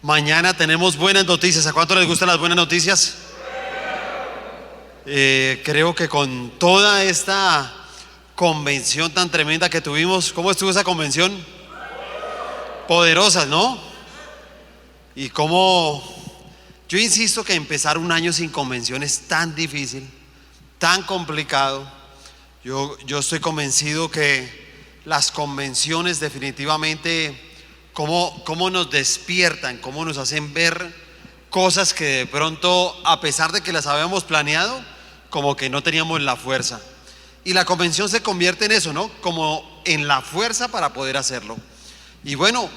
Mañana tenemos buenas noticias. ¿A cuánto les gustan las buenas noticias? Creo que con toda esta convención tan tremenda que tuvimos, ¿cómo estuvo esa convención? Poderosas, ¿no? Y cómo, yo insisto que empezar un año sin convención es tan difícil, tan complicado. Yo estoy convencido que las convenciones definitivamente, cómo nos despiertan, cómo nos hacen ver cosas que de pronto, a pesar de que las habíamos planeado, como que no teníamos la fuerza. Y la convención se convierte en eso, ¿no? Como en la fuerza para poder hacerlo. Y bueno,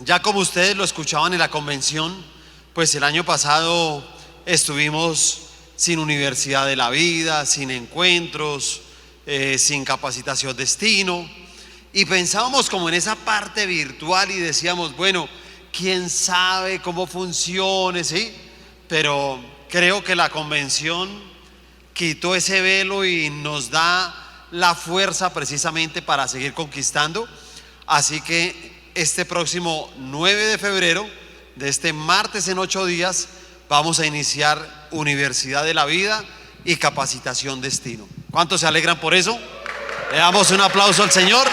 ya como ustedes lo escuchaban en la convención, pues el año pasado estuvimos sin Universidad de la Vida, sin encuentros, sin capacitación destino, y pensábamos como en esa parte virtual y decíamos, bueno, quién sabe cómo funcione, ¿sí? Pero creo que la convención quitó ese velo y nos da la fuerza precisamente para seguir conquistando. Así que este próximo 9 de febrero, de este martes en 8 días, vamos a iniciar Universidad de la Vida y Capacitación Destino. ¿Cuántos se alegran por eso? Le damos un aplauso al Señor.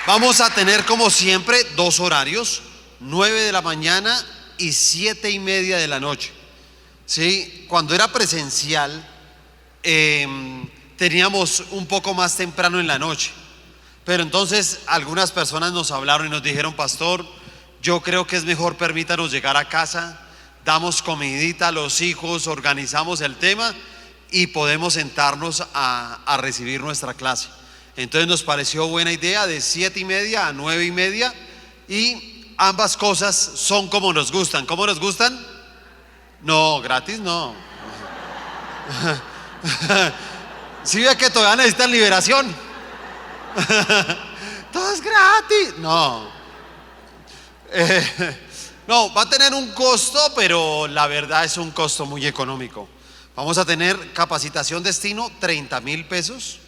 Vamos a tener como siempre 2 horarios, 9 de la mañana y 7:30 de la noche. ¿Sí? Cuando era presencial, teníamos un poco más temprano en la noche. Pero entonces algunas personas nos hablaron y nos dijeron, pastor, yo creo que es mejor permítanos llegar a casa, damos comidita a los hijos, organizamos el tema y podemos sentarnos a recibir nuestra clase. Entonces nos pareció buena idea de 7:30 a 9:30, y ambas cosas son como nos gustan. ¿Cómo nos gustan? No, gratis no. ¿Sí ve que todavía necesitan liberación? Todo es gratis. No. No, va a tener un costo, pero la verdad es un costo muy económico. Vamos a tener capacitación destino, 30,000 pesos,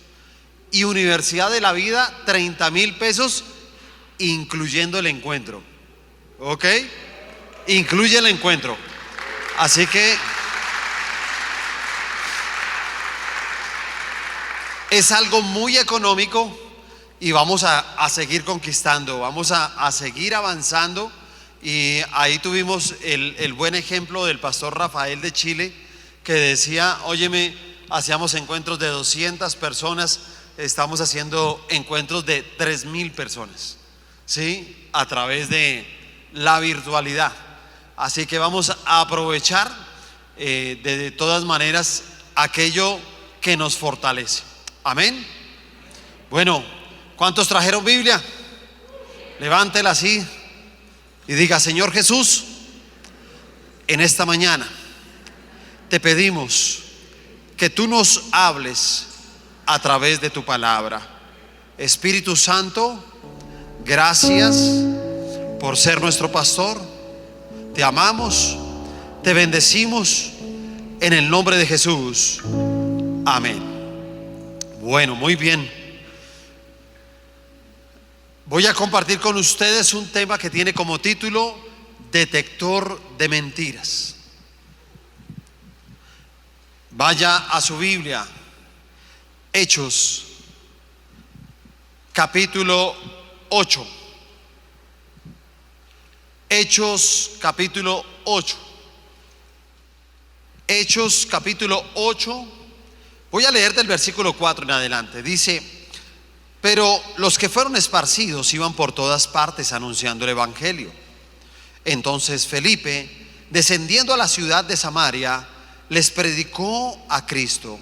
y Universidad de la Vida, 30,000 pesos, incluyendo el encuentro. ¿Ok? Incluye el encuentro. Así que es algo muy económico y vamos a seguir conquistando, vamos a seguir avanzando. Y ahí tuvimos el buen ejemplo del pastor Rafael de Chile, que decía, óyeme, hacíamos encuentros de 200 personas, estamos haciendo encuentros de 3,000 personas, ¿sí? A través de la virtualidad. Así que vamos a aprovechar de todas maneras aquello que nos fortalece. Amén. Bueno, ¿cuántos trajeron Biblia? Levántela así y diga, Señor Jesús, en esta mañana te pedimos que tú nos hables a través de tu palabra. Espíritu Santo, gracias por ser nuestro pastor. Te amamos, te bendecimos en el nombre de Jesús. Amén. Bueno, muy bien. Voy a compartir con ustedes un tema que tiene como título Detector de mentiras. Vaya a su Biblia, Hechos, capítulo 8. Hechos, capítulo 8. Hechos, capítulo 8. Voy a leer del versículo 4 en adelante. Dice: pero los que fueron esparcidos iban por todas partes anunciando el evangelio. Entonces Felipe, descendiendo a la ciudad de Samaria, les predicó a Cristo.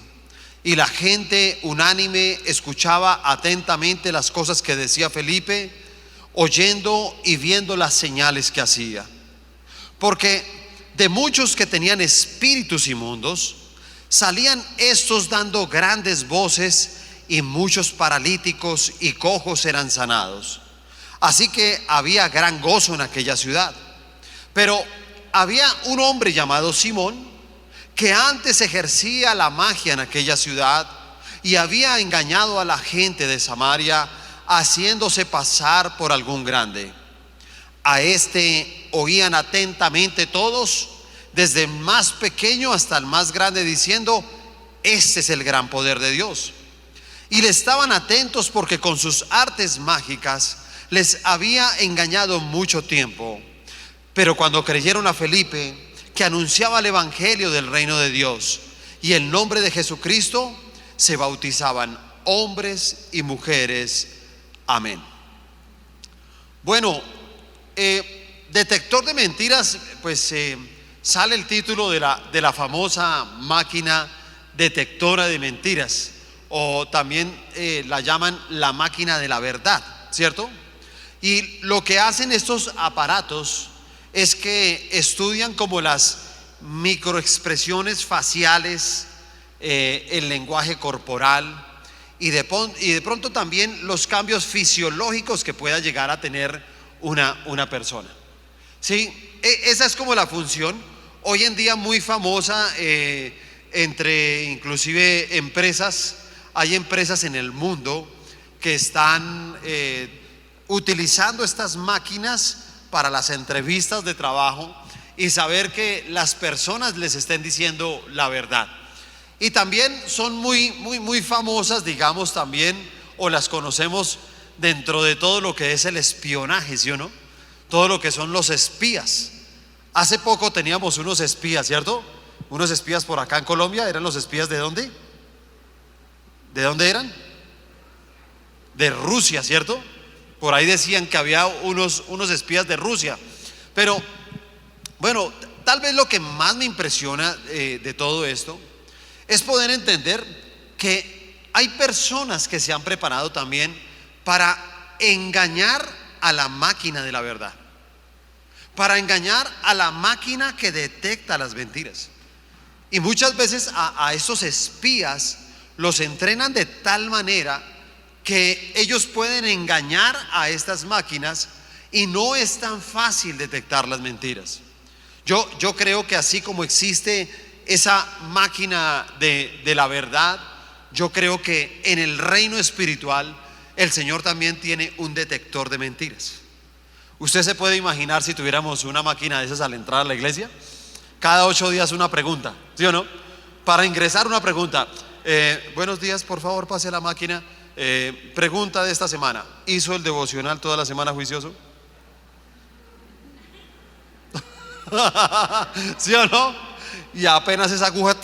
Y la gente unánime escuchaba atentamente las cosas que decía Felipe, oyendo y viendo las señales que hacía. Porque de muchos que tenían espíritus inmundos, salían estos dando grandes voces, y muchos paralíticos y cojos eran sanados. Así que había gran gozo en aquella ciudad. Pero había un hombre llamado Simón, que antes ejercía la magia en aquella ciudad y había engañado a la gente de Samaria haciéndose pasar por algún grande. A este oían atentamente todos, desde el más pequeño hasta el más grande, diciendo: este es el gran poder de Dios. Y le estaban atentos porque con sus artes mágicas les había engañado mucho tiempo. Pero cuando creyeron a Felipe, que anunciaba el evangelio del reino de Dios y el nombre de Jesucristo, se bautizaban hombres y mujeres. Amén. Bueno, detector de mentiras, pues sale el título de la famosa máquina detectora de mentiras, o también la llaman la máquina de la verdad, ¿cierto? Y lo que hacen estos aparatos es que estudian como las microexpresiones faciales, el lenguaje corporal y de pronto también los cambios fisiológicos que pueda llegar a tener una persona. Sí, esa es como la función hoy en día muy famosa entre inclusive empresas. Hay empresas en el mundo que están utilizando estas máquinas para las entrevistas de trabajo y saber que las personas les estén diciendo la verdad. Y también son muy famosas, digamos, también, o las conocemos dentro de todo lo que es el espionaje, ¿sí o no? Todo lo que son los espías. Hace poco teníamos unos espías, ¿cierto? Unos espías por acá en Colombia. ¿Eran los espías de dónde? ¿De dónde eran? De Rusia, ¿cierto? Por ahí decían que había unos espías de Rusia. Pero bueno, tal vez lo que más me impresiona de todo esto es poder entender que hay personas que se han preparado también para engañar a la máquina de la verdad, para engañar a la máquina que detecta las mentiras. Y muchas veces a esos espías los entrenan de tal manera que ellos pueden engañar a estas máquinas y no es tan fácil detectar las mentiras. Yo creo que así como existe esa máquina de la verdad, yo creo que en el reino espiritual el Señor también tiene un detector de mentiras. Usted se puede imaginar si tuviéramos una máquina de esas al entrar a la iglesia, cada 8 días una pregunta, ¿sí o no? Para ingresar una pregunta. Buenos días, por favor pase a la máquina. Pregunta de esta semana: ¿hizo el devocional toda la semana juicioso? ¿Sí o no? Y apenas esa aguja.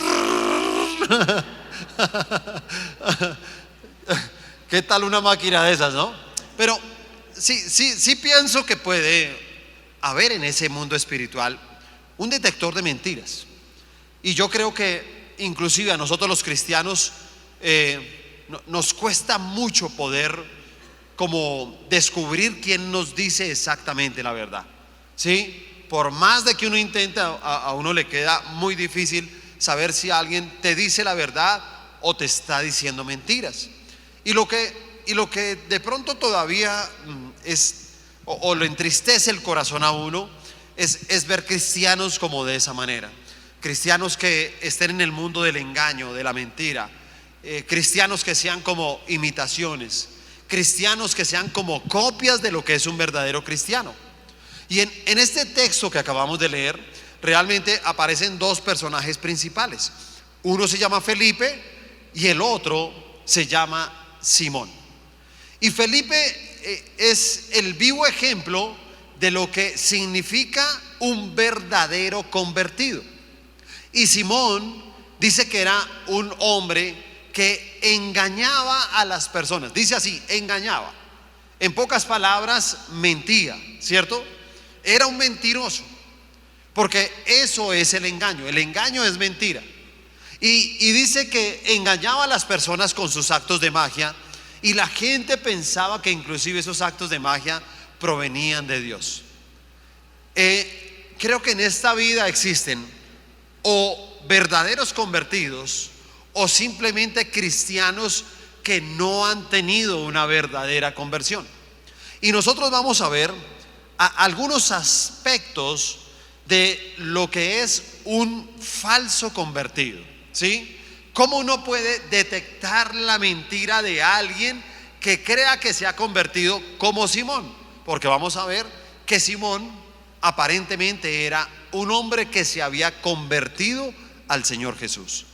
¿Qué tal una máquina de esas, no? Pero sí pienso que puede haber en ese mundo espiritual un detector de mentiras. Y yo creo que inclusive a nosotros los cristianos nos cuesta mucho poder como descubrir quién nos dice exactamente la verdad. ¿Sí? Por más de que uno intenta, a uno le queda muy difícil saber si alguien te dice la verdad o te está diciendo mentiras. Y lo que de pronto todavía es o lo entristece el corazón a uno es ver cristianos como de esa manera. Cristianos que estén en el mundo del engaño, de la mentira. Cristianos que sean como imitaciones. Cristianos que sean como copias de lo que es un verdadero cristiano. Y en este texto que acabamos de leer, realmente aparecen dos personajes principales. Uno se llama Felipe y el otro se llama Simón. Y Felipe es el vivo ejemplo de lo que significa un verdadero convertido. Y Simón dice que era un hombre que engañaba a las personas. Dice así: engañaba. En pocas palabras, mentía, ¿cierto? Era un mentiroso, porque eso es el engaño. El engaño es mentira. Y dice que engañaba a las personas con sus actos de magia, y la gente pensaba que inclusive esos actos de magia provenían de Dios. Creo que en esta vida existen o verdaderos convertidos o simplemente cristianos que no han tenido una verdadera conversión. Y nosotros vamos a ver algunos aspectos de lo que es un falso convertido, ¿sí? ¿Cómo uno puede detectar la mentira de alguien que crea que se ha convertido como Simón, porque vamos a ver que Simón aparentemente era un hombre que se había convertido al Señor Jesús.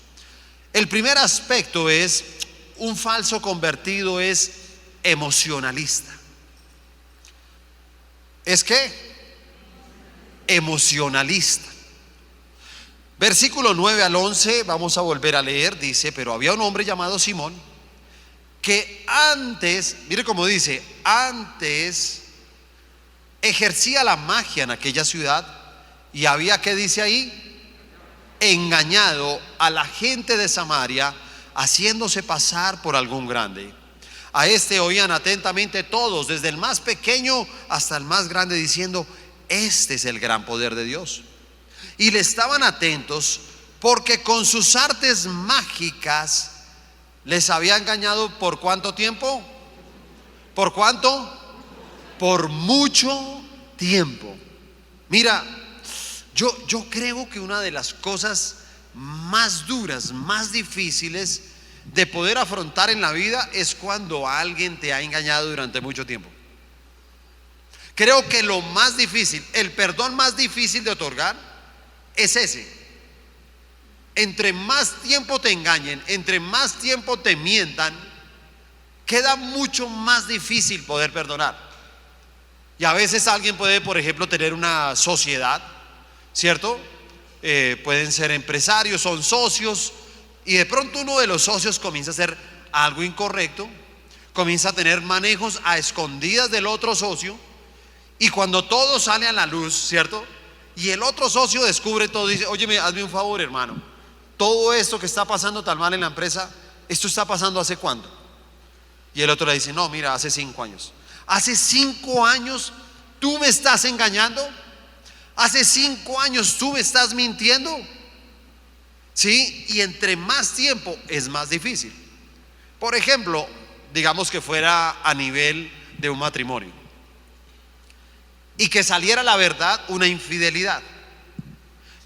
El primer aspecto es, un falso convertido es emocionalista. ¿Es qué? Emocionalista. Versículo 9 al 11, vamos a volver a leer, dice: pero había un hombre llamado Simón que antes, mire cómo dice, antes ejercía la magia en aquella ciudad y había, ¿qué dice ahí? Engañado a la gente de Samaria, haciéndose pasar por algún grande. A este oían atentamente todos, desde el más pequeño hasta el más grande, diciendo: este es el gran poder de Dios. Y le estaban atentos porque con sus artes mágicas les había engañado. ¿Por cuánto tiempo? ¿Por cuánto? Por mucho tiempo. Mira, yo creo que una de las cosas más duras, más difíciles de poder afrontar en la vida es cuando alguien te ha engañado durante mucho tiempo. Creo que lo más difícil, el perdón más difícil de otorgar es ese. Entre más tiempo te engañen, entre más tiempo te mientan, queda mucho más difícil poder perdonar. Y a veces alguien puede, por ejemplo, tener una sociedad, ¿cierto? Pueden ser empresarios, son socios, y de pronto uno de los socios comienza a hacer algo incorrecto, comienza a tener manejos a escondidas del otro socio, y cuando todo sale a la luz, ¿cierto? Y el otro socio descubre todo, dice: óyeme, hazme un favor, hermano, todo esto que está pasando tan mal en la empresa, ¿esto está pasando hace cuándo? Y el otro le dice: no, mira, hace 5 años. ¿Hace 5 años tú me estás engañando? ¿Hace 5 años tú me estás mintiendo? ¿Sí? Y entre más tiempo es más difícil. Por ejemplo, digamos que fuera a nivel de un matrimonio y que saliera la verdad, una infidelidad.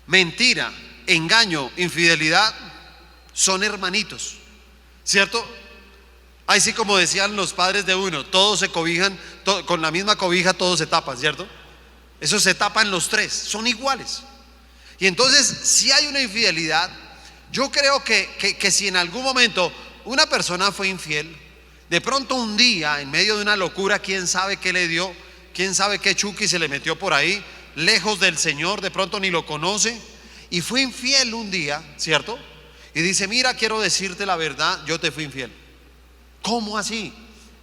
Mentira, engaño, infidelidad son hermanitos, ¿cierto? Así como decían los padres de uno, todos se cobijan, con la misma cobija todos se tapan, ¿cierto? Eso se tapan los tres, son iguales. Y entonces, si hay una infidelidad, yo creo que si en algún momento una persona fue infiel, de pronto un día, en medio de una locura, quién sabe qué le dio, quién sabe qué chuki se le metió por ahí, lejos del Señor, de pronto ni lo conoce, y fue infiel un día, ¿cierto? Y dice: mira, quiero decirte la verdad, yo te fui infiel. ¿Cómo así?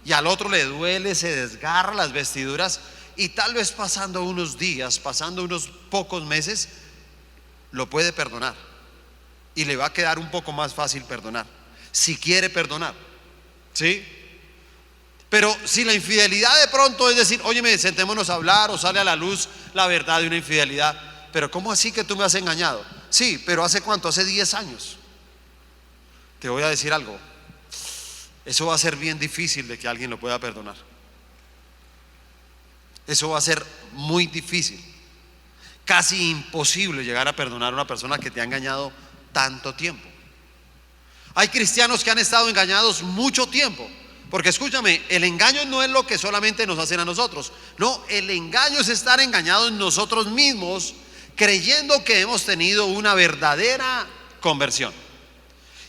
Y al otro le duele, se desgarra las vestiduras, y tal vez pasando unos días, pasando unos pocos meses, lo puede perdonar, y le va a quedar un poco más fácil perdonar, si quiere perdonar, ¿sí? Pero si la infidelidad de pronto es decir: óyeme, sentémonos a hablar, o sale a la luz la verdad de una infidelidad. Pero ¿cómo así que tú me has engañado? Sí, pero ¿hace cuánto? Hace 10 años. Te voy a decir algo, eso va a ser bien difícil de que alguien lo pueda perdonar. Eso va a ser muy difícil, casi imposible llegar a perdonar a una persona que te ha engañado tanto tiempo. Hay cristianos que han estado engañados mucho tiempo. Porque escúchame, el engaño no es lo que solamente nos hacen a nosotros. No, el engaño es estar engañados en nosotros mismos, creyendo que hemos tenido una verdadera conversión.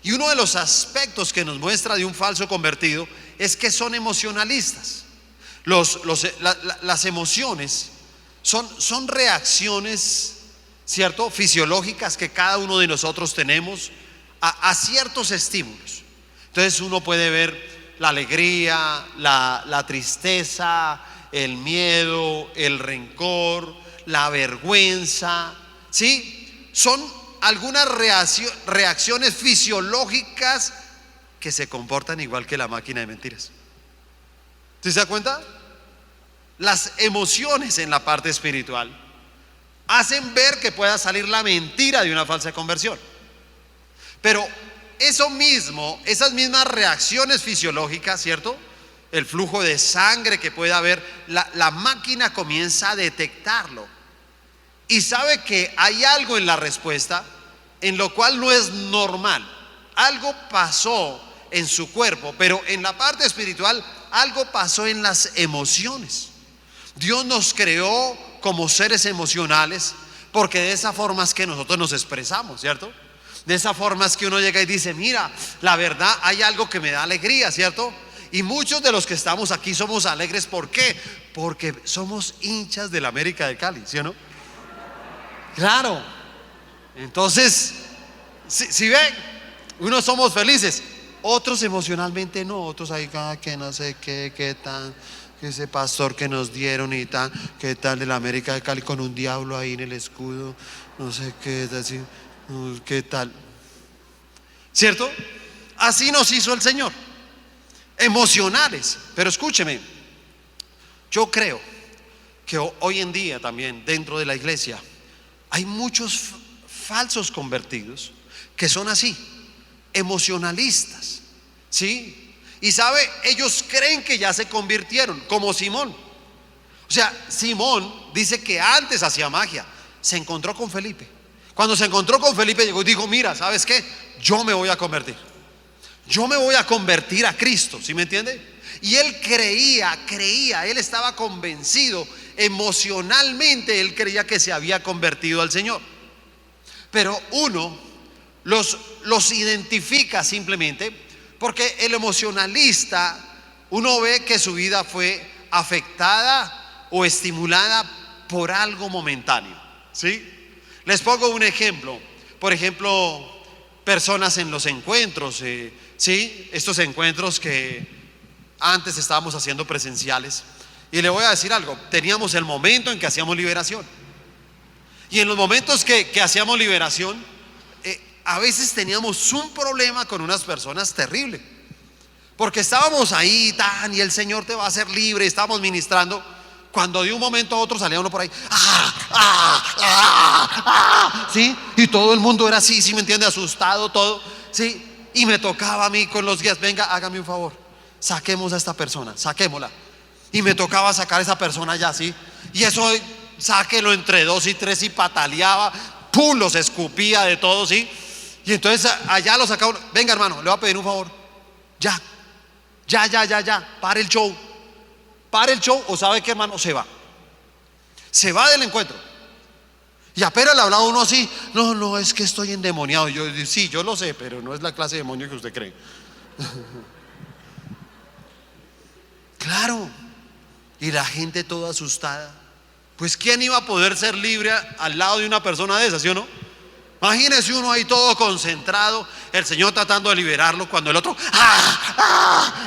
Y uno de los aspectos que nos muestra de un falso convertido es que son emocionalistas. Las emociones son reacciones, ¿cierto?, fisiológicas que cada uno de nosotros tenemos a ciertos estímulos. Entonces uno puede ver la alegría, la tristeza, el miedo, el rencor, la vergüenza, ¿sí? Son algunas reacciones fisiológicas que se comportan igual que la máquina de mentiras. ¿Sí se da cuenta? Las emociones en la parte espiritual hacen ver que pueda salir la mentira de una falsa conversión. Pero eso mismo, esas mismas reacciones fisiológicas, ¿cierto? El flujo de sangre que puede haber, la máquina comienza a detectarlo y sabe que hay algo en la respuesta en lo cual no es normal. Algo pasó en su cuerpo, pero en la parte espiritual algo pasó en las emociones. Dios nos creó como seres emocionales porque de esa forma es que nosotros nos expresamos, ¿cierto? De esa forma es que uno llega y dice, mira, la verdad hay algo que me da alegría, ¿cierto? Y muchos de los que estamos aquí somos alegres. ¿Por qué? Porque somos hinchas del América de Cali, ¿sí o no? Claro. Entonces, si ven, unos somos felices, otros emocionalmente no, otros hay que no sé qué tan, que ese pastor que nos dieron y tan, qué tal del América de Cali con un diablo ahí en el escudo, no sé qué, así, qué tal, ¿cierto? Así nos hizo el Señor, emocionales. Pero escúcheme, yo creo que hoy en día también dentro de la iglesia hay muchos falsos convertidos que son así, emocionalistas, ¿sí? Y sabe, ellos creen que ya se convirtieron, como Simón. O sea, Simón dice que antes hacía magia, se encontró con Felipe. Cuando se encontró con Felipe llegó y dijo, mira, ¿sabes qué? Yo me voy a convertir. Yo me voy a convertir a Cristo, ¿sí me entiende? Y él creía, él estaba convencido, emocionalmente él creía que se había convertido al Señor. Pero uno los identifica simplemente porque el emocionalista, uno ve que su vida fue afectada o estimulada por algo momentáneo, ¿sí? Les pongo un ejemplo. Por ejemplo, personas en los encuentros, ¿sí? Estos encuentros que antes estábamos haciendo presenciales. Y le voy a decir algo, teníamos el momento en que hacíamos liberación. Y en los momentos que hacíamos liberación, a veces teníamos un problema con unas personas terrible. Porque estábamos ahí, y el Señor te va a hacer libre, estábamos ministrando, cuando de un momento a otro salía uno por ahí, ¿sí? Y todo el mundo era así, ¿sí me entiende? Asustado, todo, ¿sí? Y me tocaba a mí con los guías, venga, hágame un favor, saquemos a esta persona, saquémosla. Y me tocaba sacar a esa persona ya, ¿sí? Y eso, sáquelo entre 2 y 3 y pataleaba, ¡pum!, los escupía de todo, ¿sí? Y entonces allá lo sacaba, venga hermano, le voy a pedir un favor, ya, pare el show, o sabe qué hermano, se va del encuentro. Y apenas le hablaba uno así, no, es que estoy endemoniado. Y yo, sí, yo lo sé, pero no es la clase de demonio que usted cree. Claro. Y la gente toda asustada. Pues ¿quién iba a poder ser libre al lado de una persona de esas, sí o no? Imagínese uno ahí todo concentrado, el Señor tratando de liberarlo, cuando el otro,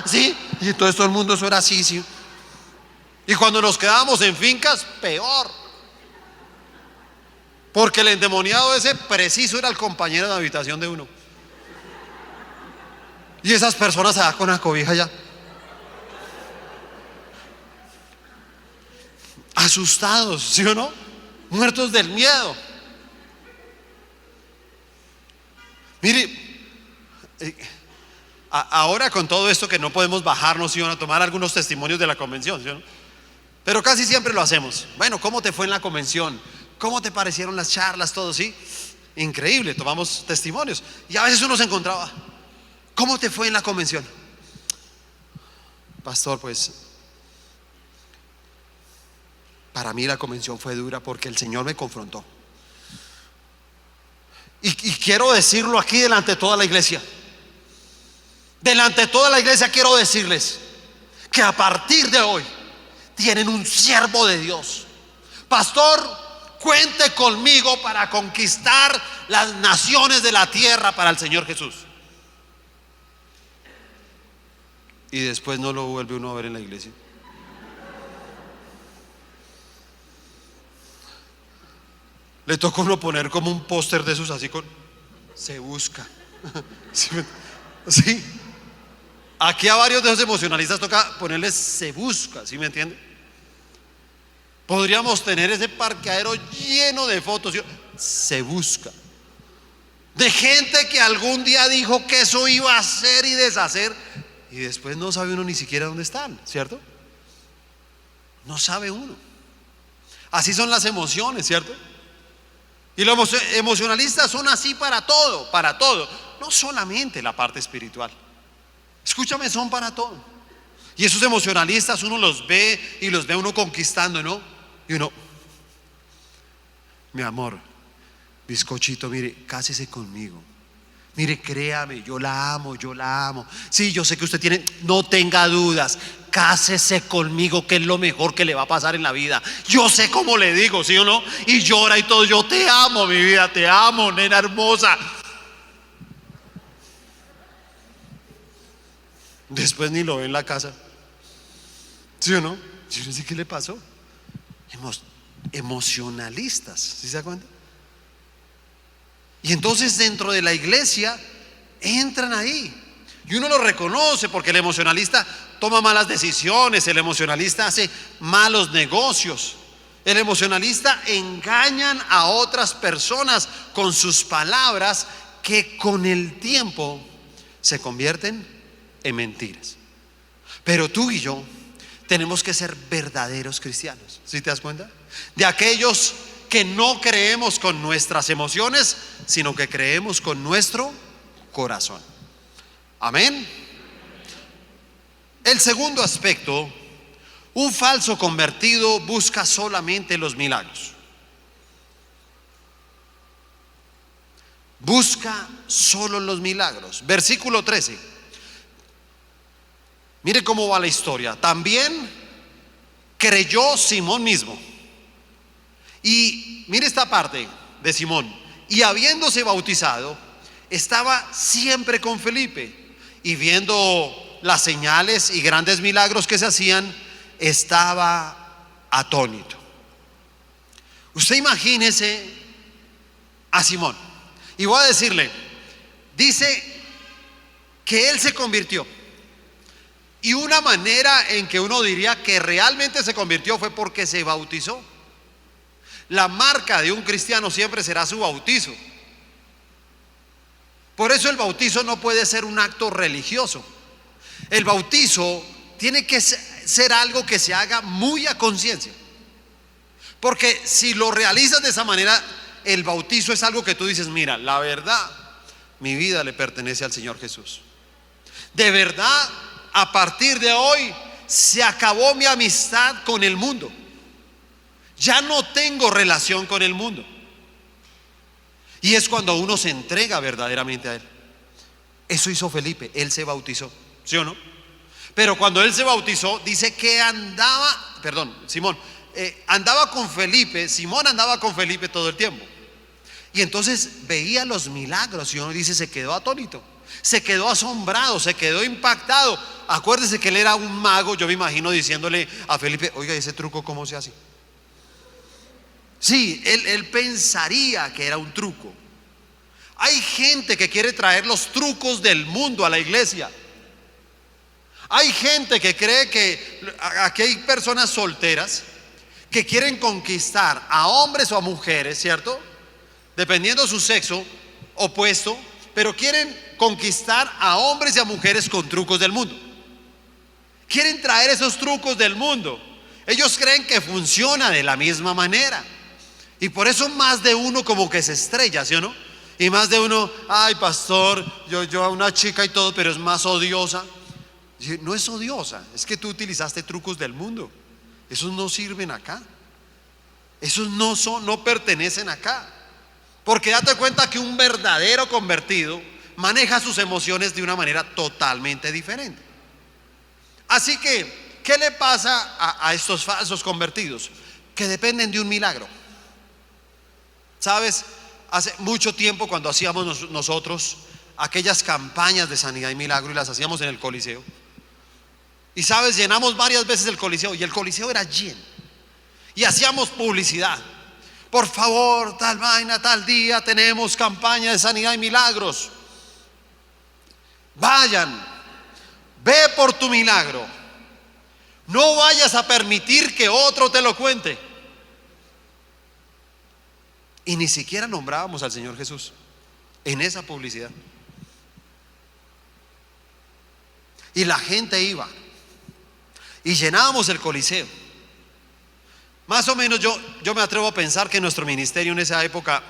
¿sí? Y entonces todo el mundo eso era así, ¿sí? Y cuando nos quedábamos en fincas, peor. Porque el endemoniado ese preciso era el compañero de habitación de uno. Y esas personas allá con la cobija ya, asustados, ¿sí o no? Muertos del miedo. Mire, ahora con todo esto que no podemos bajarnos, ¿sí o no?, a tomar algunos testimonios de la convención, ¿sí o no? Pero casi siempre lo hacemos. Bueno, ¿cómo te fue en la convención? ¿Cómo te parecieron las charlas? Todo, ¿sí? Increíble, tomamos testimonios. Y a veces uno se encontraba, ¿cómo te fue en la convención? Pastor, pues para mí la convención fue dura porque el Señor me confrontó. Y quiero decirlo aquí delante de toda la iglesia. Delante de toda la iglesia quiero decirles que a partir de hoy tienen un siervo de Dios. Pastor, cuente conmigo para conquistar las naciones de la tierra para el Señor Jesús. Y después no lo vuelve uno a ver en la iglesia. Le toca uno poner como un póster de esos así con se busca. ¿Sí? Aquí a varios de esos emocionalistas toca ponerles se busca, ¿sí me entiende? Podríamos tener ese parqueadero lleno de fotos, se busca, de gente que algún día dijo que eso iba a hacer y deshacer, y después no sabe uno ni siquiera dónde están, ¿cierto? No sabe uno. Así son las emociones, ¿cierto? Y los emocionalistas son así para todo, no solamente la parte espiritual. Escúchame, son para todo. Y esos emocionalistas uno los ve y los ve uno conquistando, ¿no? Y uno, mi amor, bizcochito, mire, cásese conmigo. Mire, créame, yo la amo, yo la amo. Sí, yo sé que usted tiene, no tenga dudas, cásese conmigo, que es lo mejor que le va a pasar en la vida. Yo sé cómo le digo, ¿sí o no? Y llora y todo, yo te amo, mi vida, te amo, nena hermosa. Después ni lo ve en la casa, ¿sí o no? Yo no sé qué le pasó. Emocionalistas, ¿sí se da cuenta? Y entonces dentro de la iglesia entran ahí y uno lo reconoce, porque el emocionalista toma malas decisiones, el emocionalista hace malos negocios, el emocionalista engañan a otras personas con sus palabras que con el tiempo se convierten en mentiras. Pero tú y yo tenemos que ser verdaderos cristianos, ¿sí te das cuenta? De aquellos que no creemos con nuestras emociones, sino que creemos con nuestro corazón. Amén. El segundo aspecto: un falso convertido busca solamente los milagros. Busca solo los milagros. Versículo 13. Mire cómo va la historia. También creyó Simón mismo. Y mire esta parte de Simón. Y habiéndose bautizado, estaba siempre con Felipe. Y viendo las señales y grandes milagros que se hacían, estaba atónito. Usted imagínese a Simón. Y voy a decirle, dice que él se convirtió. Y una manera en que uno diría que realmente se convirtió fue porque se bautizó. La marca de un cristiano siempre será su bautizo. Por eso el bautizo no puede ser un acto religioso. El bautizo tiene que ser algo que se haga muy a conciencia. Porque si lo realizas de esa manera, el bautizo es algo que tú dices, mira, la verdad, mi vida le pertenece al Señor Jesús. De verdad, a partir de hoy se acabó mi amistad con el mundo. Ya no tengo relación con el mundo. Y es cuando uno se entrega verdaderamente a Él. Eso hizo Felipe, él se bautizó, ¿sí o no? Pero cuando él se bautizó, dice que Simón andaba con Felipe. Simón andaba con Felipe todo el tiempo. Y entonces veía los milagros y uno dice, se quedó atónito, se quedó asombrado, se quedó impactado. Acuérdese que él era un mago. Yo me imagino diciéndole a Felipe, oiga, ¿ese truco cómo se hace? Sí, él pensaría que era un truco. Hay gente que quiere traer los trucos del mundo a la iglesia. Hay gente que cree que aquí hay personas solteras que quieren conquistar a hombres o a mujeres, ¿cierto? Dependiendo de su sexo opuesto, pero quieren conquistar a hombres y a mujeres con trucos del mundo. Quieren traer esos trucos del mundo. Ellos creen que funciona de la misma manera. Y por eso más de uno como que se estrella, ¿sí o no? Y más de uno, ay pastor, yo a una chica y todo, pero es más odiosa. No es odiosa, es que tú utilizaste trucos del mundo. Esos no sirven acá. Esos no pertenecen acá. Porque date cuenta que un verdadero convertido maneja sus emociones de una manera totalmente diferente. Así que, ¿qué le pasa a estos falsos convertidos? Que dependen de un milagro. ¿Sabes? Hace mucho tiempo, cuando hacíamos nosotros aquellas campañas de sanidad y milagro, y las hacíamos en el Coliseo, y sabes, llenamos varias veces el Coliseo, y el Coliseo era lleno, y hacíamos publicidad. Por favor, tal vaina, tal día tenemos campaña de sanidad y milagros. Vayan, ve por tu milagro. No vayas a permitir que otro te lo cuente. Y ni siquiera nombrábamos al Señor Jesús en esa publicidad. Y la gente iba y llenábamos el Coliseo. Más o menos yo me atrevo a pensar que nuestro ministerio en esa época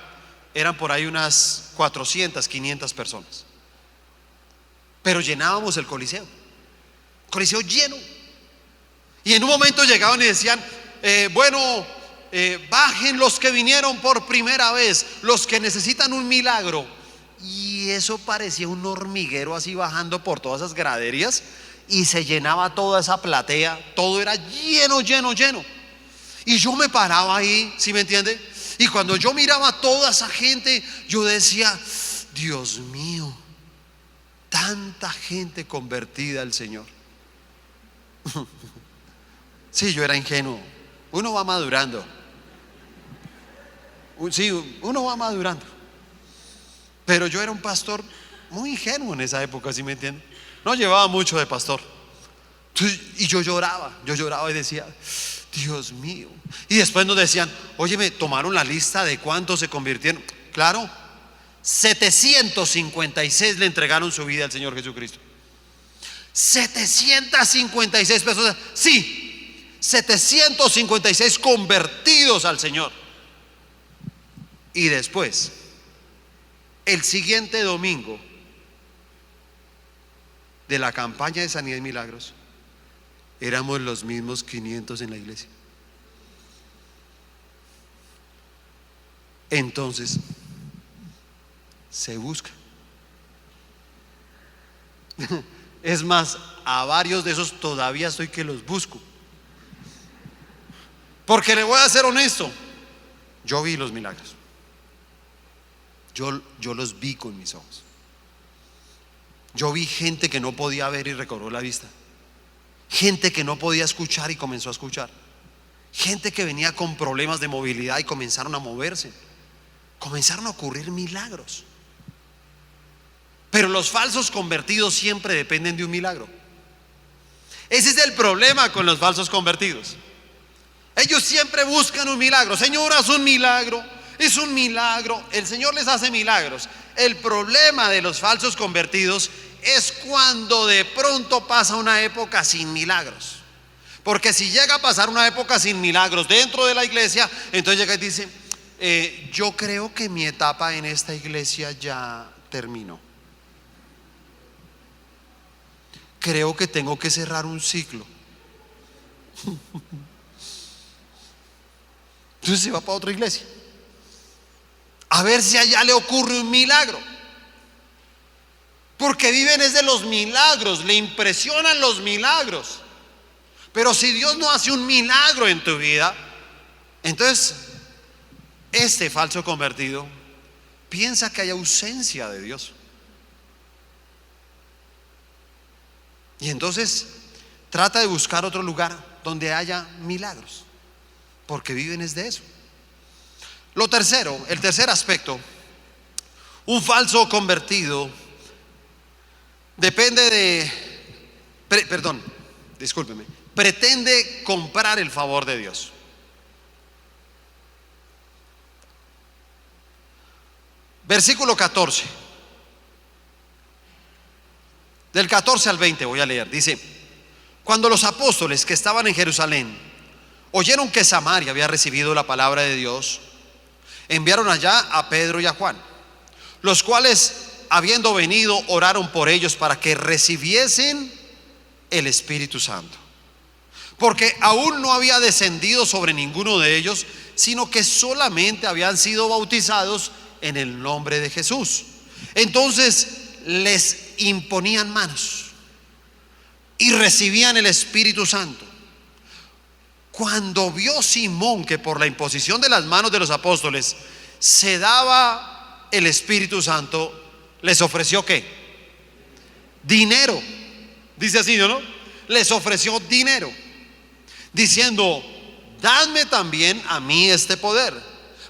eran por ahí unas 400, 500 personas. Pero llenábamos el Coliseo lleno. Y en un momento llegaban y decían, bajen los que vinieron por primera vez, los que necesitan un milagro. Y eso parecía un hormiguero así bajando por todas esas graderías, y se llenaba toda esa platea, todo era lleno, lleno, lleno. Y yo me paraba ahí, ¿sí me entiende? Y cuando yo miraba a toda esa gente, yo decía, Dios mío, tanta gente convertida al Señor. Sí, yo era ingenuo. Uno va madurando. Sí, uno va madurando. Pero yo era un pastor muy ingenuo en esa época, ¿sí me entiende? No llevaba mucho de pastor. Y yo lloraba y decía, Dios mío. Y después nos decían, oye, me tomaron la lista de cuántos se convirtieron. Claro, 756 le entregaron su vida al Señor Jesucristo. 756 personas, sí, 756 convertidos al Señor. Y después, el siguiente domingo de la campaña de sanidad y milagros, éramos los mismos 500 en la iglesia. Entonces se busca. Es más, a varios de esos todavía estoy que los busco. Porque le voy a ser honesto, yo vi los milagros. Yo los vi con mis ojos. Yo vi gente que no podía ver y recobró la vista. Gente que no podía escuchar y comenzó a escuchar. Gente que venía con problemas de movilidad y comenzaron a moverse. Comenzaron a ocurrir milagros. Pero los falsos convertidos siempre dependen de un milagro. Ese es el problema con los falsos convertidos. Ellos siempre buscan un milagro. Señor, haz un milagro. Es un milagro. El Señor les hace milagros. El problema de los falsos convertidos es cuando de pronto pasa una época sin milagros. Porque si llega a pasar una época sin milagros dentro de la iglesia, entonces llega y dice, yo creo que mi etapa en esta iglesia ya terminó. Creo que tengo que cerrar un ciclo. Entonces se va para otra iglesia a ver si allá le ocurre un milagro. Porque viven es de los milagros, le impresionan los milagros. Pero si Dios no hace un milagro en tu vida, entonces este falso convertido piensa que hay ausencia de Dios. Y entonces trata de buscar otro lugar donde haya milagros, porque viven es de eso. Lo tercero, el tercer aspecto, un falso convertido pretende comprar el favor de Dios. Versículo 14. Del 14 al 20 voy a leer. Dice: cuando los apóstoles que estaban en Jerusalén oyeron que Samaria había recibido la palabra de Dios, enviaron allá a Pedro y a Juan, los cuales, habiendo venido, oraron por ellos para que recibiesen el Espíritu Santo, porque aún no había descendido sobre ninguno de ellos, sino que solamente habían sido bautizados en el nombre de Jesús. Entonces les imponían manos y recibían el Espíritu Santo. Cuando vio Simón que por la imposición de las manos de los apóstoles se daba el Espíritu Santo, les ofreció ¿qué? Dinero. Dice así, ¿no? Les ofreció dinero, diciendo: dadme también a mí este poder,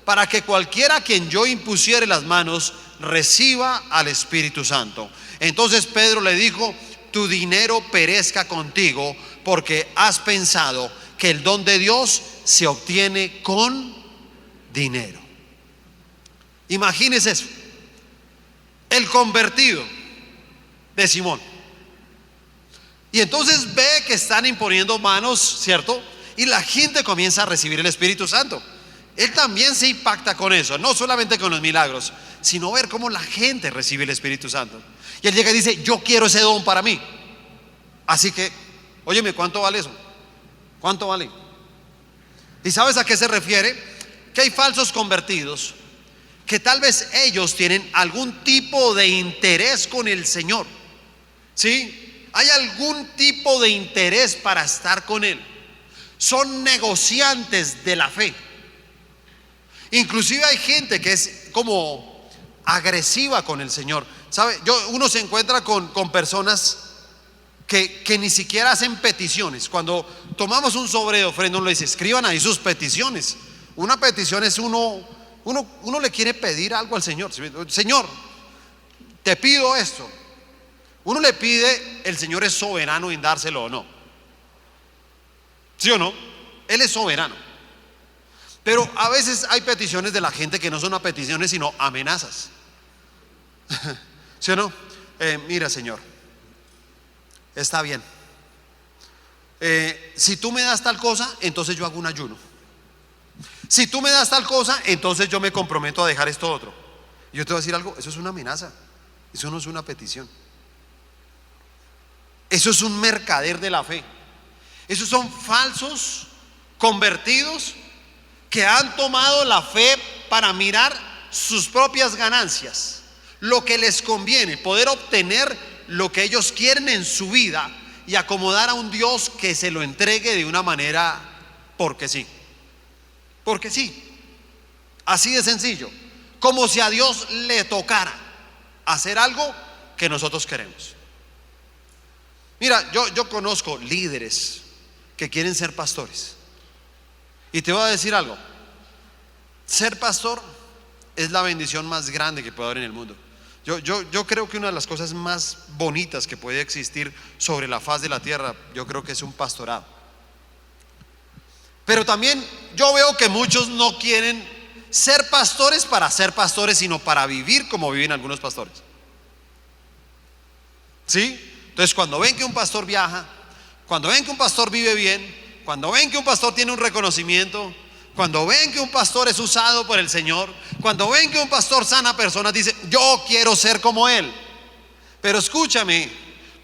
para que cualquiera a quien yo impusiere las manos reciba al Espíritu Santo. Entonces Pedro le dijo: tu dinero perezca contigo, porque has pensado que el don de Dios se obtiene con dinero. Imagínese eso. El convertido de Simón. Y entonces ve que están imponiendo manos, ¿cierto? Y la gente comienza a recibir el Espíritu Santo. Él también se impacta con eso, no solamente con los milagros, sino ver cómo la gente recibe el Espíritu Santo. Y él llega y dice: yo quiero ese don para mí. Así que, óyeme, ¿cuánto vale eso? ¿Cuánto vale? ¿Y sabes a qué se refiere? Que hay falsos convertidos que tal vez ellos tienen algún tipo de interés con el Señor. ¿Sí? Hay algún tipo de interés para estar con Él. Son negociantes de la fe. Inclusive hay gente que es como agresiva con el Señor. ¿Sabe? Uno se encuentra con personas que ni siquiera hacen peticiones. Cuando tomamos un sobre de ofrenda, uno le dice, escriban ahí sus peticiones. Una petición es uno le quiere pedir algo al Señor. Señor, te pido esto. Uno le pide, el Señor es soberano en dárselo o no. ¿Sí o no? Él es soberano. Pero a veces hay peticiones de la gente que no son peticiones sino amenazas. ¿Sí o no? Mira, Señor, está bien. Si tú me das tal cosa, entonces yo hago un ayuno. Si tú me das tal cosa, entonces yo me comprometo a dejar esto otro. Y yo te voy a decir algo, eso es una amenaza. Eso no es una petición. Eso es un mercader de la fe. Esos son falsos convertidos que han tomado la fe para mirar sus propias ganancias, lo que les conviene, poder obtener lo que ellos quieren en su vida y acomodar a un Dios que se lo entregue de una manera porque sí. Porque sí, así de sencillo, como si a Dios le tocara hacer algo que nosotros queremos. Mira, yo conozco líderes que quieren ser pastores. Y te voy a decir algo, ser pastor es la bendición más grande que puede haber en el mundo. Yo creo que una de las cosas más bonitas que puede existir sobre la faz de la tierra, yo creo que es un pastorado. Pero también yo veo que muchos no quieren ser pastores para ser pastores, sino para vivir como viven algunos pastores. ¿Sí? Entonces cuando ven que un pastor viaja, cuando ven que un pastor vive bien, cuando ven que un pastor tiene un reconocimiento, cuando ven que un pastor es usado por el Señor, cuando ven que un pastor sana personas, dicen, yo quiero ser como él. Pero escúchame,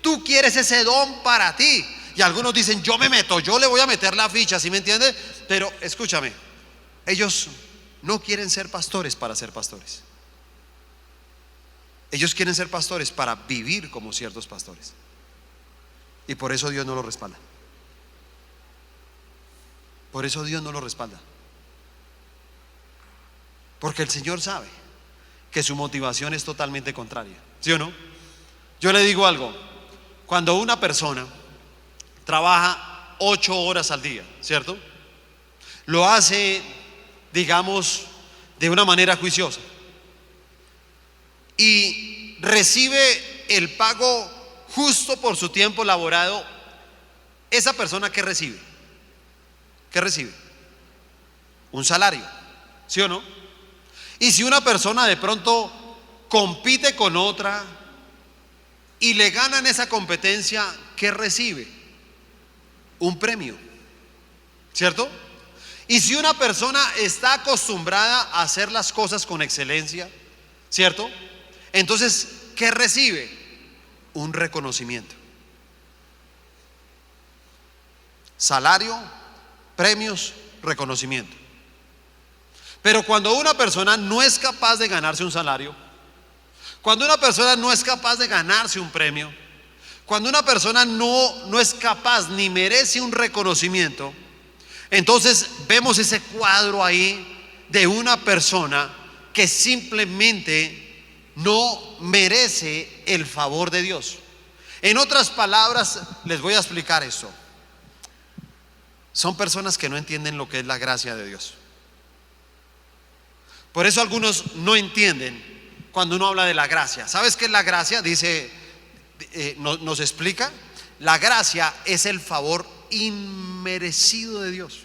tú quieres ese don para ti. Y algunos dicen, yo me meto, yo le voy a meter la ficha, ¿sí me entiendes? Pero escúchame, ellos no quieren ser pastores para ser pastores. Ellos quieren ser pastores para vivir como ciertos pastores. Y por eso Dios no los respalda. Por eso Dios no los respalda. Porque el Señor sabe que su motivación es totalmente contraria. ¿Sí o no? Yo le digo algo, cuando una persona trabaja 8 horas al día, ¿cierto? Lo hace, digamos, de una manera juiciosa y recibe el pago justo por su tiempo laborado. Esa persona, ¿qué recibe? ¿Qué recibe? Un salario, ¿sí o no? Y si una persona de pronto compite con otra y le gana en esa competencia, ¿qué recibe? Un premio, ¿cierto? Y si una persona está acostumbrada a hacer las cosas con excelencia, ¿cierto? Entonces, ¿qué recibe? Un reconocimiento. Salario, premios, reconocimiento. Pero cuando una persona no es capaz de ganarse un salario, cuando una persona no es capaz de ganarse un premio, cuando una persona no es capaz ni merece un reconocimiento, entonces vemos ese cuadro ahí de una persona que simplemente no merece el favor de Dios. En otras palabras, les voy a explicar esto. Son personas que no entienden lo que es la gracia de Dios. Por eso algunos no entienden cuando uno habla de la gracia. ¿Sabes qué es la gracia? Dice, nos explica, la gracia es el favor inmerecido de Dios.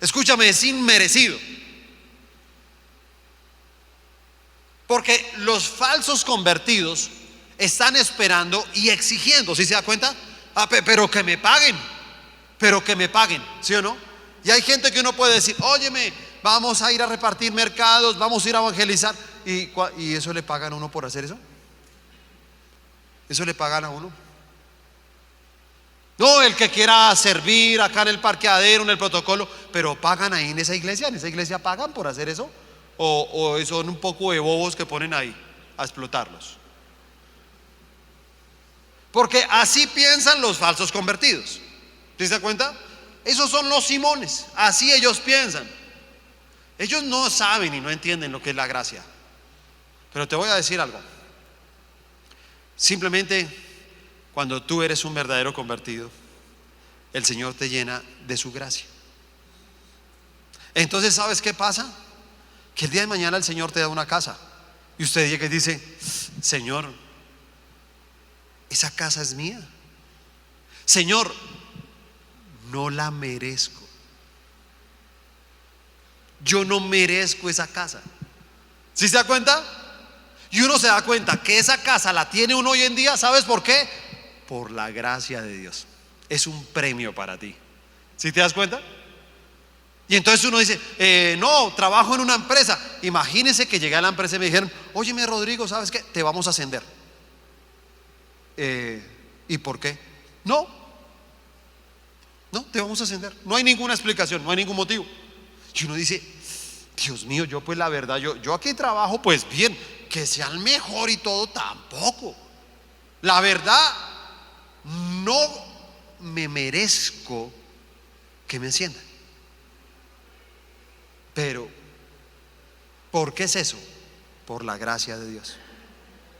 Escúchame, es inmerecido. Porque los falsos convertidos están esperando y exigiendo, ¿sí se da cuenta? Pero que me paguen, ¿sí o no? Y hay gente que uno puede decir, óyeme, vamos a ir a repartir mercados, vamos a ir a evangelizar. ¿Y eso le pagan a uno por hacer eso? ¿Eso le pagan a uno? No, el que quiera servir acá en el parqueadero, en el protocolo, pero pagan ahí en esa iglesia pagan por hacer eso, o son un poco de bobos que ponen ahí a explotarlos. Porque así piensan los falsos convertidos. ¿Te das cuenta? Esos son los Simones, así ellos piensan. Ellos no saben y no entienden lo que es la gracia. Pero te voy a decir algo. Simplemente cuando tú eres un verdadero convertido, el Señor te llena de su gracia. Entonces, ¿sabes qué pasa? Que el día de mañana el Señor te da una casa y usted llega y dice: Señor, esa casa es mía. Señor, no la merezco. Yo no merezco esa casa. ¿Sí se da cuenta? Y uno se da cuenta que esa casa la tiene uno hoy en día. ¿Sabes por qué? Por la gracia de Dios. Es un premio para ti. ¿Sí te das cuenta? Y entonces uno dice: no, trabajo en una empresa. Imagínense que llegué a la empresa y me dijeron: óyeme, Rodrigo, ¿sabes qué? Te vamos a ascender. ¿Y por qué? No, te vamos a ascender. No hay ninguna explicación, no hay ningún motivo. Y uno dice: Dios mío, yo pues la verdad, yo aquí trabajo pues bien, que sea el mejor y todo tampoco. La verdad, no me merezco que me asciendan. Pero, ¿por qué es eso? Por la gracia de Dios.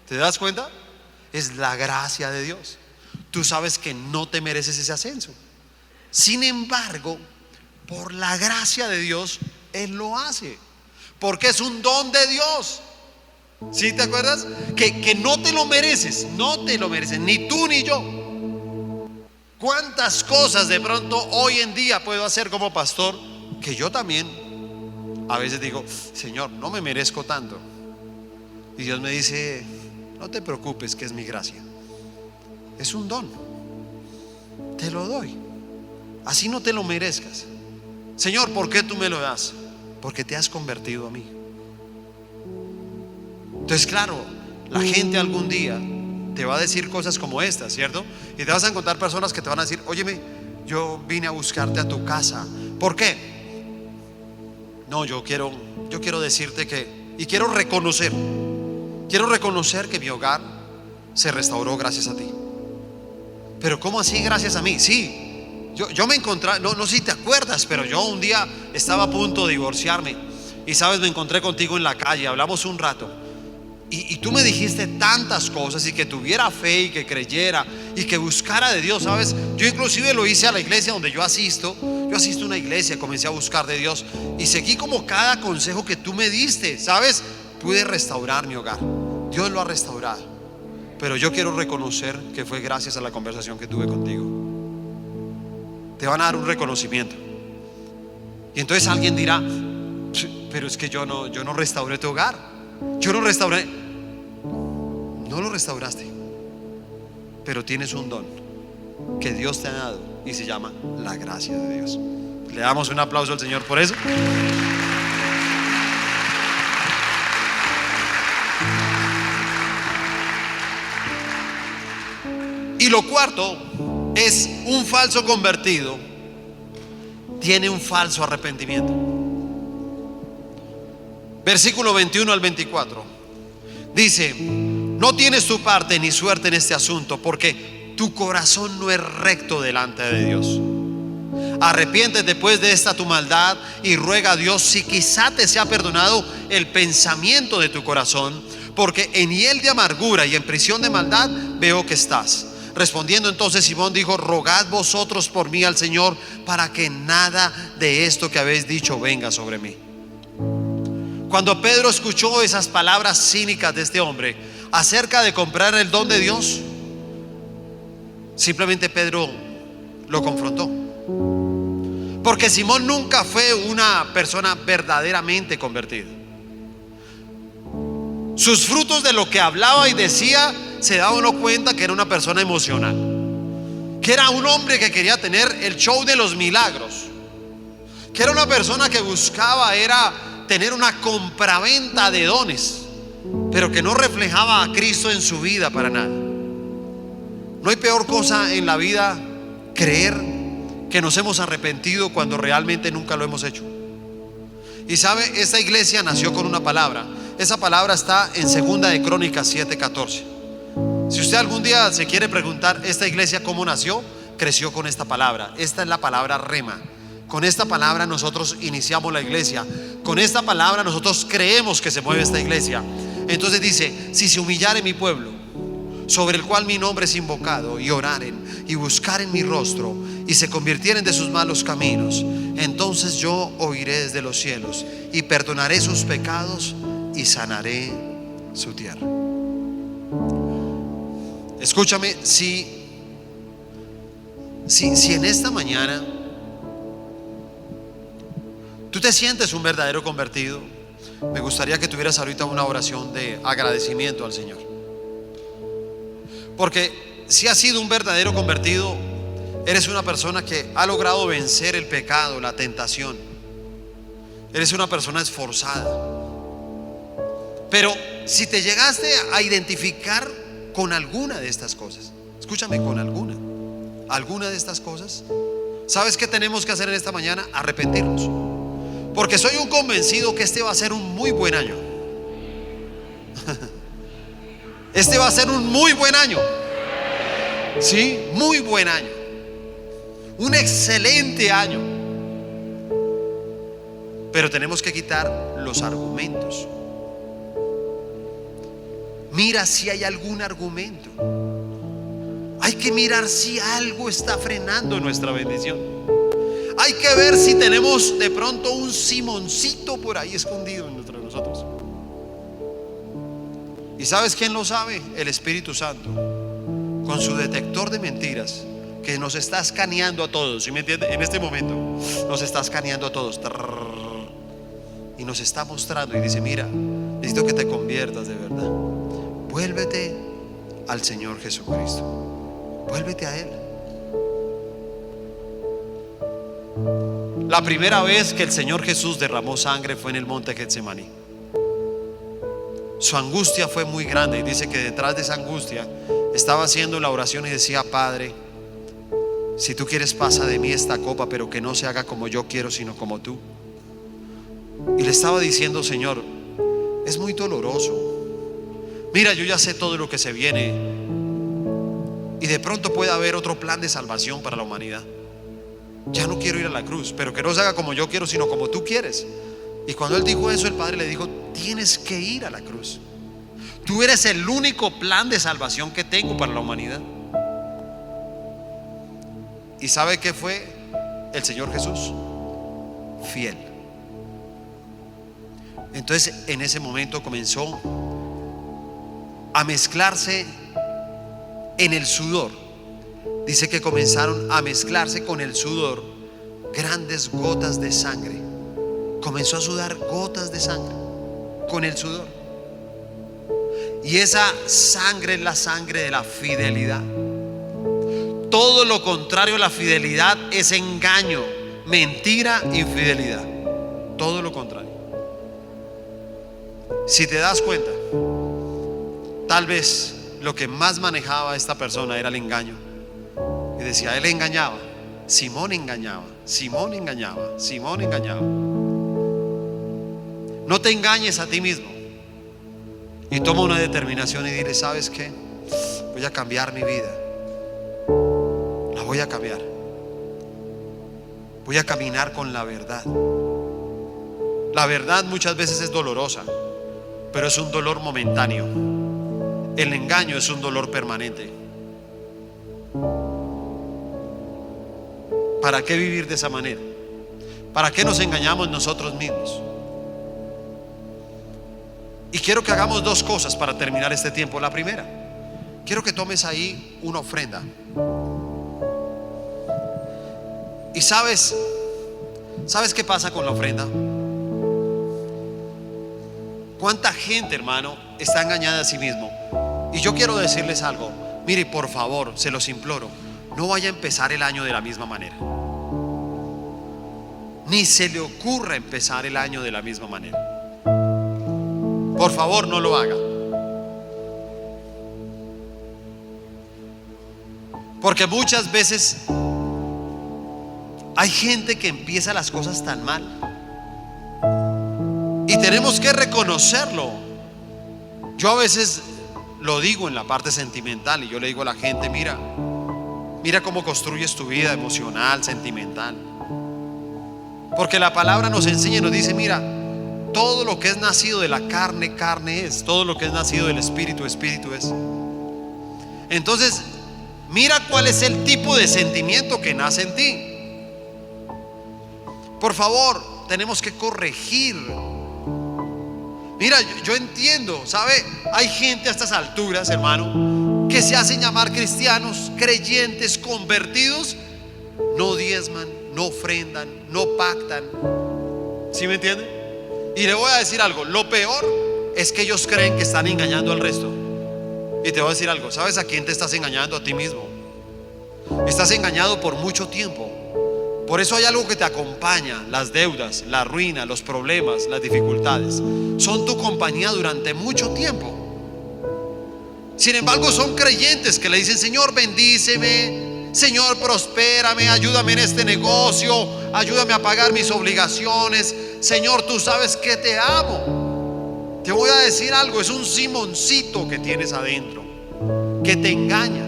¿Te das cuenta? Es la gracia de Dios. Tú sabes que no te mereces ese ascenso. Sin embargo, por la gracia de Dios, Él lo hace. Porque es un don de Dios. ¿Sí te acuerdas? Que no te lo mereces. No te lo mereces, ni tú ni yo. ¿Cuántas cosas de pronto hoy en día puedo hacer como pastor que yo también a veces digo: Señor, no me merezco tanto? Y Dios me dice: no te preocupes, que es mi gracia. Es un don. Te lo doy. Así no te lo merezcas. Señor, ¿por qué tú me lo das? Porque te has convertido a mí. Entonces, claro, la gente algún día te va a decir cosas como estas, ¿cierto? Y te vas a encontrar personas que te van a decir: óyeme, yo vine a buscarte a tu casa. ¿Por qué? No, yo quiero decirte que, y quiero reconocer que mi hogar se restauró gracias a ti. Pero ¿cómo así gracias a mí? Sí, yo me encontré, no sé si te acuerdas, pero yo un día estaba a punto de divorciarme. Y sabes, me encontré contigo en la calle, hablamos un rato. Y tú me dijiste tantas cosas, y que tuviera fe y que creyera y que buscara de Dios, ¿sabes? Yo inclusive lo hice a la iglesia donde yo asisto. Yo asisto a una iglesia, comencé a buscar de Dios y seguí como cada consejo que tú me diste, ¿sabes? Pude restaurar mi hogar. Dios lo ha restaurado. Pero yo quiero reconocer que fue gracias a la conversación que tuve contigo. Te van a dar un reconocimiento. Y entonces alguien dirá: pero es que yo no restauré tu hogar. Yo no restauré. No lo restauraste, pero tienes un don que Dios te ha dado y se llama la gracia de Dios. Le damos un aplauso al Señor por eso. Y lo cuarto es: un falso convertido tiene un falso arrepentimiento. Versículo 21 al 24 dice: no tienes tu parte ni suerte en este asunto, porque tu corazón no es recto delante de Dios. Arrepiéntete pues de esta tu maldad y ruega a Dios si quizá te sea perdonado el pensamiento de tu corazón, porque en hiel de amargura y en prisión de maldad veo que estás. Respondiendo entonces Simón dijo: rogad vosotros por mí al Señor, para que nada de esto que habéis dicho venga sobre mí. Cuando Pedro escuchó esas palabras cínicas de este hombre acerca de comprar el don de Dios, simplemente Pedro lo confrontó. Porque Simón nunca fue una persona verdaderamente convertida. Sus frutos de lo que hablaba y decía, se daba uno cuenta que era una persona emocional, que era un hombre que quería tener el show de los milagros, que era una persona que buscaba tener una compraventa de dones, pero que no reflejaba a Cristo en su vida para nada. No hay peor cosa en la vida creer que nos hemos arrepentido cuando realmente nunca lo hemos hecho. Y sabe, esta iglesia nació con una palabra. Esa palabra está en 2 de Crónicas 7:14. Si usted algún día se quiere preguntar esta iglesia cómo nació, creció con esta palabra. Esta es la palabra rema. Con esta palabra nosotros iniciamos la iglesia. Con esta palabra nosotros creemos que se mueve esta iglesia. Entonces dice: si se humillare mi pueblo, sobre el cual mi nombre es invocado, y oraren y buscaren mi rostro, y se convirtieren de sus malos caminos, entonces yo oiré desde los cielos y perdonaré sus pecados y sanaré su tierra. Escúchame, si en esta mañana tú te sientes un verdadero convertido, me gustaría que tuvieras ahorita una oración de agradecimiento al Señor. Porque si has sido un verdadero convertido, eres una persona que ha logrado vencer el pecado, la tentación. Eres una persona esforzada. Pero si te llegaste a identificar con alguna de estas cosas, escúchame, con alguna de estas cosas, ¿sabes qué tenemos que hacer en esta mañana? Arrepentirnos. Porque soy un convencido que este va a ser un muy buen año. Este va a ser un muy buen año. Sí, muy buen año. Un excelente año. Pero tenemos que quitar los argumentos. Mira si hay algún argumento. Hay que mirar si algo está frenando nuestra bendición. Hay que ver si tenemos de pronto un Simoncito por ahí escondido entre nosotros. ¿Y sabes quién lo sabe? El Espíritu Santo, con su detector de mentiras, que nos está escaneando a todos. ¿Sí me entiende? En este momento nos está escaneando a todos y nos está mostrando y dice: mira, necesito que te conviertas de verdad. Vuélvete al Señor Jesucristo. Vuélvete a Él. La primera vez que el Señor Jesús derramó sangre fue en el monte Getsemaní. Su angustia fue muy grande, y dice que detrás de esa angustia estaba haciendo la oración y decía: Padre, si tú quieres, pasa de mí esta copa, pero que no se haga como yo quiero, sino como tú. Y le estaba diciendo: Señor, es muy doloroso. Mira, yo ya sé todo lo que se viene, y de pronto puede haber otro plan de salvación para la humanidad. Ya no quiero ir a la cruz, pero que no se haga como yo quiero, sino como tú quieres. Y cuando él dijo eso, el Padre le dijo: tienes que ir a la cruz. Tú eres el único plan de salvación que tengo para la humanidad. ¿Y sabe qué fue el Señor Jesús? Fiel. Entonces en ese momento comenzó a mezclarse en el sudor. Dice que comenzaron a mezclarse con el sudor grandes gotas de sangre. Comenzó a sudar gotas de sangre con el sudor. Y esa sangre es la sangre de la fidelidad. Todo lo contrario a la fidelidad es engaño, mentira, infidelidad. Todo lo contrario. Si te das cuenta, tal vez lo que más manejaba esta persona era el engaño. Y decía: él engañaba, Simón engañaba, Simón engañaba, Simón engañaba. No te engañes a ti mismo. Y toma una determinación y dile: ¿sabes qué? Voy a cambiar mi vida. La voy a cambiar. Voy a caminar con la verdad. La verdad muchas veces es dolorosa, pero es un dolor momentáneo. El engaño es un dolor permanente. ¿Para qué vivir de esa manera? ¿Para qué nos engañamos nosotros mismos? Y quiero que hagamos dos cosas para terminar este tiempo. La primera, quiero que tomes ahí una ofrenda. Y ¿sabes qué pasa con la ofrenda? ¿Cuánta gente, hermano, está engañada a sí mismo? Y yo quiero decirles algo. Mire, por favor, se los imploro, no vaya a empezar el año de la misma manera. Ni se le ocurra empezar el año de la misma manera. Por favor, no lo haga. Porque muchas veces hay gente que empieza las cosas tan mal y tenemos que reconocerlo. Yo a veces lo digo en la parte sentimental y yo le digo a la gente: mira cómo construyes tu vida emocional, sentimental. Porque la palabra nos enseña y nos dice: mira, todo lo que es nacido de la carne, carne es. Todo lo que es nacido del espíritu, espíritu es. Entonces, mira cuál es el tipo de sentimiento que nace en ti. Por favor, tenemos que corregir. Mira, yo entiendo, ¿sabe? Hay gente a estas alturas, hermano, que se hacen llamar cristianos, creyentes, convertidos, no diezman, no ofrendan, no pactan. ¿Sí me entiende? Y le voy a decir algo: lo peor es que ellos creen que están engañando al resto. Y te voy a decir algo: ¿sabes a quién te estás engañando? A ti mismo. Estás engañado por mucho tiempo. Por eso hay algo que te acompaña: las deudas, la ruina, los problemas, las dificultades. Son tu compañía durante mucho tiempo. Sin embargo, son creyentes que le dicen: Señor, bendíceme, Señor, prospérame, ayúdame en este negocio, ayúdame a pagar mis obligaciones. Señor, tú sabes que te amo. Te voy a decir algo: es un Simoncito que tienes adentro que te engaña.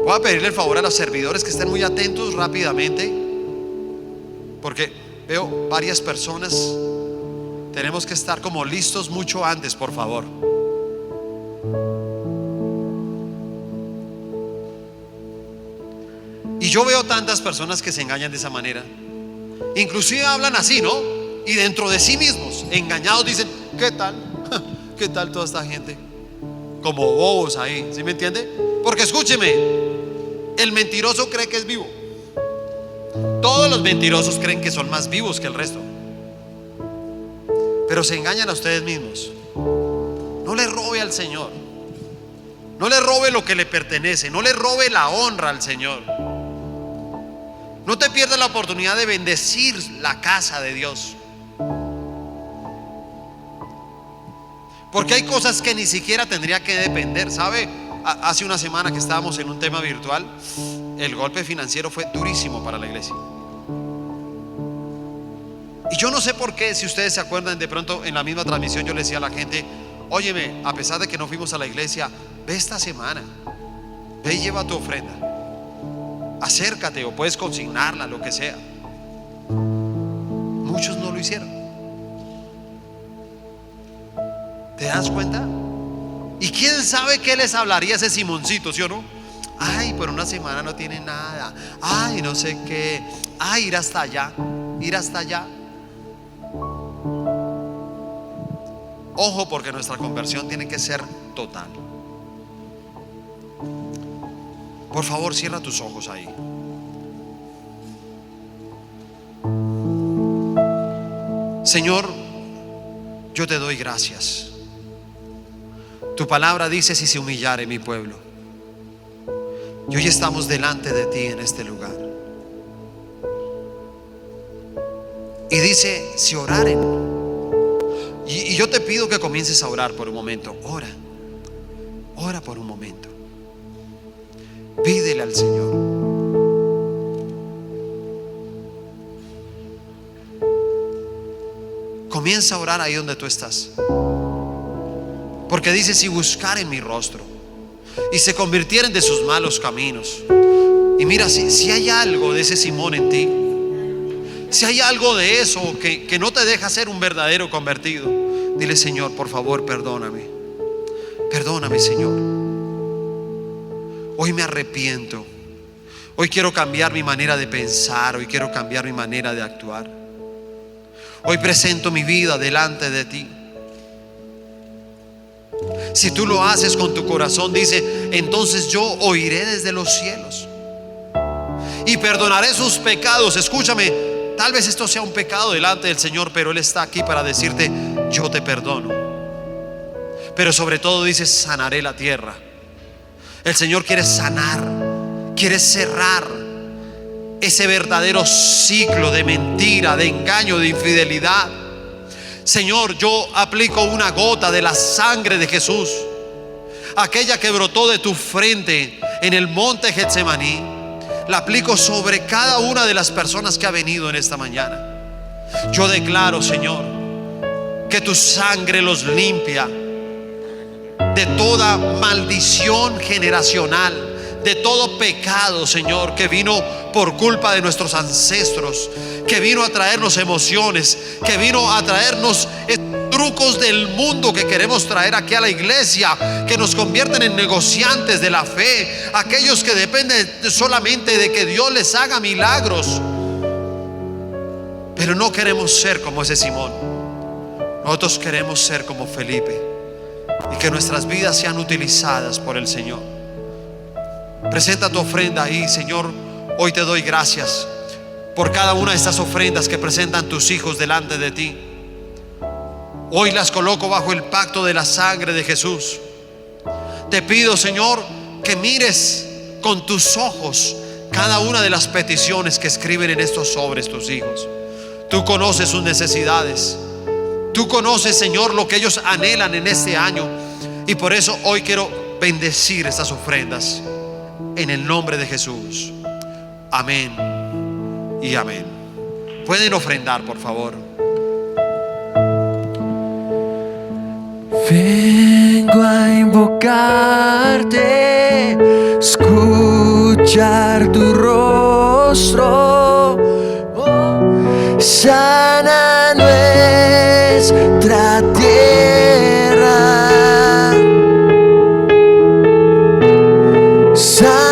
Voy a pedirle el favor a los servidores que estén muy atentos rápidamente, porque veo varias personas. Tenemos que estar como listos mucho antes, por favor. Y yo veo tantas personas que se engañan de esa manera. Inclusive hablan así, ¿no? Y dentro de sí mismos, engañados, dicen: ¿qué tal? ¿Qué tal toda esta gente? Como bobos ahí, ¿sí me entiende? Porque escúcheme, el mentiroso cree que es vivo. Todos los mentirosos creen que son más vivos que el resto, pero se engañan a ustedes mismos. No le robe al Señor. No le robe lo que le pertenece. No le robe la honra al Señor. No te pierdas la oportunidad de bendecir la casa de Dios, porque hay cosas que ni siquiera tendría que depender. ¿Sabe? Hace una semana que estábamos en un tema virtual, el golpe financiero fue durísimo para la iglesia. Y yo no sé por qué, si ustedes se acuerdan, de pronto en la misma transmisión yo le decía a la gente: óyeme, a pesar de que no fuimos a la iglesia, ve esta semana, ve y lleva tu ofrenda, acércate, o puedes consignarla, lo que sea. Muchos no lo hicieron. ¿Te das cuenta? ¿Y quién sabe qué les hablaría ese Simoncito, sí o no? Ay, por una semana no tiene nada. Ay, no sé qué. Ay, ir hasta allá. Ir hasta allá. Ojo, porque nuestra conversión tiene que ser total. Por favor, cierra tus ojos ahí. Señor, yo te doy gracias. Tu palabra dice: si se humillare mi pueblo. Y hoy estamos delante de ti en este lugar. Y dice: si oraren. Y yo te pido que comiences a orar por un momento. Ora por un momento. Pídele al Señor. Comienza a orar ahí donde tú estás. Porque dice: si buscaren mi rostro y se convirtieren de sus malos caminos. Y mira, si hay algo de ese Simón en ti, si hay algo de eso que no te deja ser un verdadero convertido, dile: Señor, por favor, perdóname. Perdóname, Señor. Hoy me arrepiento. Hoy quiero cambiar mi manera de pensar. Hoy quiero cambiar mi manera de actuar. Hoy presento mi vida delante de ti. Si tú lo haces con tu corazón, dice: entonces yo oiré desde los cielos y perdonaré sus pecados. Escúchame, tal vez esto sea un pecado delante del Señor, pero Él está aquí para decirte: yo te perdono. Pero sobre todo dice: sanaré la tierra. El Señor quiere sanar, quiere cerrar ese verdadero ciclo de mentira, de engaño, de infidelidad. Señor, yo aplico una gota de la sangre de Jesús, aquella que brotó de tu frente en el monte Getsemaní. la aplico sobre cada una de las personas que ha venido en esta mañana. Yo declaro, Señor, que tu sangre los limpia de toda maldición generacional, de todo pecado, Señor, que vino por culpa de nuestros ancestros, que vino a traernos emociones, que vino a traernos trucos del mundo que queremos traer aquí a la iglesia, que nos convierten en negociantes de la fe, aquellos que dependen solamente de que Dios les haga milagros. Pero no queremos ser como ese Simón. Nosotros queremos ser como Felipe, y que nuestras vidas sean utilizadas por el Señor. Presenta tu ofrenda ahí, Señor. Hoy te doy gracias por cada una de estas ofrendas que presentan tus hijos delante de ti. Hoy las coloco bajo el pacto de la sangre de Jesús. Te pido, Señor, que mires con tus ojos cada una de las peticiones que escriben en estos sobres tus hijos. Tú conoces sus necesidades. Tú conoces, Señor, lo que ellos anhelan en este año. Y por eso hoy quiero bendecir estas ofrendas en el nombre de Jesús. Amén y amén. Pueden ofrendar, por favor. Vengo a invocarte, escuchar tu rostro. Sana nuestra tierra. Sana